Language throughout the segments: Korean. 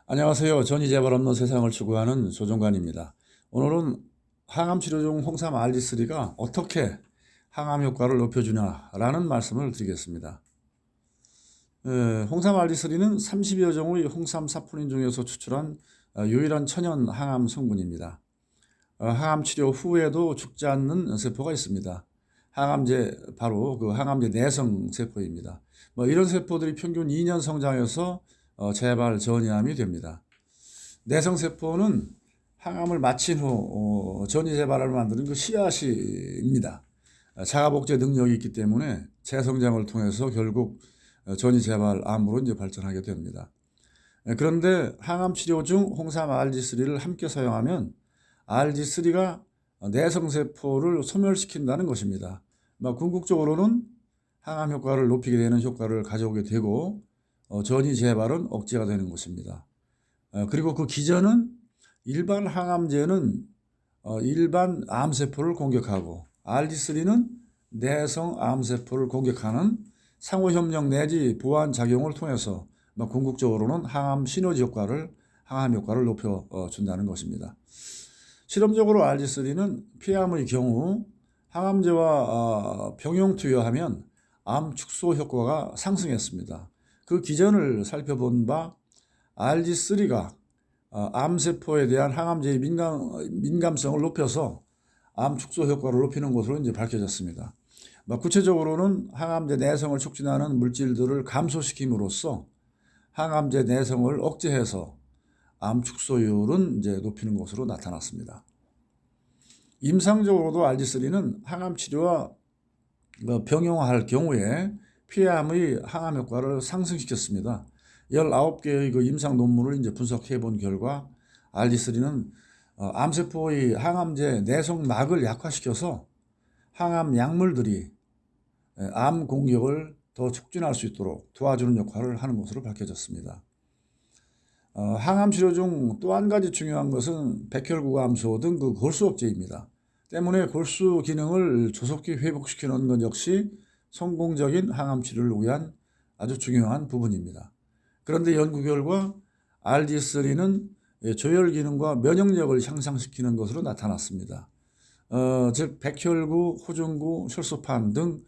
안녕하세요. 전이 재발 없는 세상을 추구하는 조종관입니다. 오늘은 항암 치료 중 홍삼 RG3가 어떻게 항암 효과를 높여주냐라는 말씀을 드리겠습니다. 홍삼 RG3는 30여 종의 홍삼 사포닌 중에서 추출한 유일한 천연 항암 성분입니다. 항암 치료 후에도 죽지 않는 세포가 있습니다. 항암제, 바로 그 항암제 내성 세포입니다. 이런 세포들이 평균 2년 성장해서 재발 전이암이 됩니다. 내성세포는 항암을 마친 후 전이 재발을 만드는 그 씨앗입니다. 자가복제 능력이 있기 때문에 재성장을 통해서 결국 전이 재발암으로 이제 발전하게 됩니다. 그런데 항암 치료 중 홍삼 RG3를 함께 사용하면 RG3가 내성세포를 소멸시킨다는 것입니다. 궁극적으로는 항암 효과를 높이게 되는 효과를 가져오게 되고 전이 재발은 억제가 되는 것입니다. 그리고 그 기전은 일반 항암제는 일반 암세포를 공격하고 RG3는 내성 암세포를 공격하는 상호협력 내지 보완작용을 통해서 궁극적으로는 항암 시너지 효과를, 항암 효과를 높여준다는 것입니다. 실험적으로 RG3는 폐암의 경우 항암제와 병용 투여하면 암 축소 효과가 상승했습니다. 그 기전을 살펴본 바 RG3가 암세포에 대한 항암제의 민감성을 높여서 암 축소 효과를 높이는 것으로 이제 밝혀졌습니다. 구체적으로는 항암제 내성을 촉진하는 물질들을 감소시킴으로써 항암제 내성을 억제해서 암 축소율은 이제 높이는 것으로 나타났습니다. 임상적으로도 RG3는 항암 치료와 병용할 경우에 폐암의 항암 효과를 상승시켰습니다. 19개의 그 임상 논문을 이제 분석해 본 결과 RG3는 암세포의 항암제 내성막을 약화시켜서 항암 약물들이 암 공격을 더 촉진할 수 있도록 도와주는 역할을 하는 것으로 밝혀졌습니다. 항암 치료 중 또 한 가지 중요한 것은 백혈구암소 등 그 골수업제입니다. 때문에 골수 기능을 조속히 회복시키는 것 역시 성공적인 항암 치료를 위한 아주 중요한 부분입니다. 그런데 연구 결과 RG3는 조혈 기능과 면역력을 향상시키는 것으로 나타났습니다. 즉 백혈구, 호중구, 혈소판 등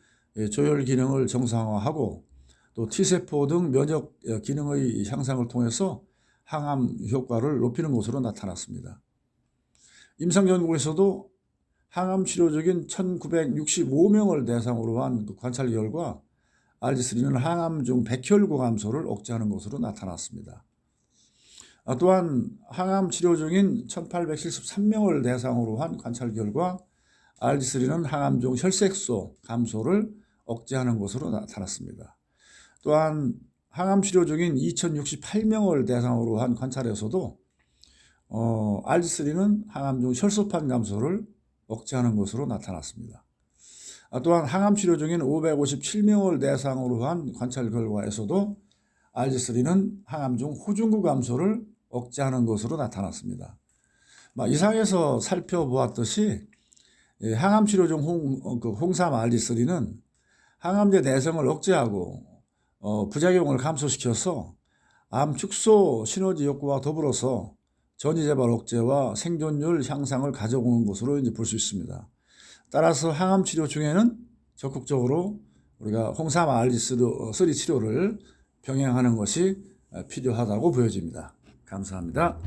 조혈 기능을 정상화하고 또 T세포 등 면역 기능의 향상을 통해서 항암 효과를 높이는 것으로 나타났습니다. 임상 연구에서도 항암 치료적인 1965명을 대상으로 한 관찰 결과 RG3는 항암 중 백혈구 감소를 억제하는 것으로 나타났습니다. 또한 항암 치료 중인 1873명을 대상으로 한 관찰 결과 RG3는 항암 중 혈색소 감소를 억제하는 것으로 나타났습니다. 또한 항암 치료 중인 2068명을 대상으로 한 관찰에서도 RG3는 항암 중 혈소판 감소를 억제하는 것으로 나타났습니다. 또한 항암 치료 중인 557명을 대상으로 한 관찰 결과에서도 RG3는 항암 중 호중구 감소를 억제하는 것으로 나타났습니다. 이상에서 살펴보았듯이 항암 치료 중 홍삼 RG3는 항암제 내성을 억제하고 부작용을 감소시켜서 암 축소 시너지 효과와 더불어서 전이 재발 억제와 생존율 향상을 가져오는 것으로 이제 볼 수 있습니다. 따라서 항암 치료 중에는 적극적으로 우리가 홍삼 RG3 치료를 병행하는 것이 필요하다고 보여집니다. 감사합니다.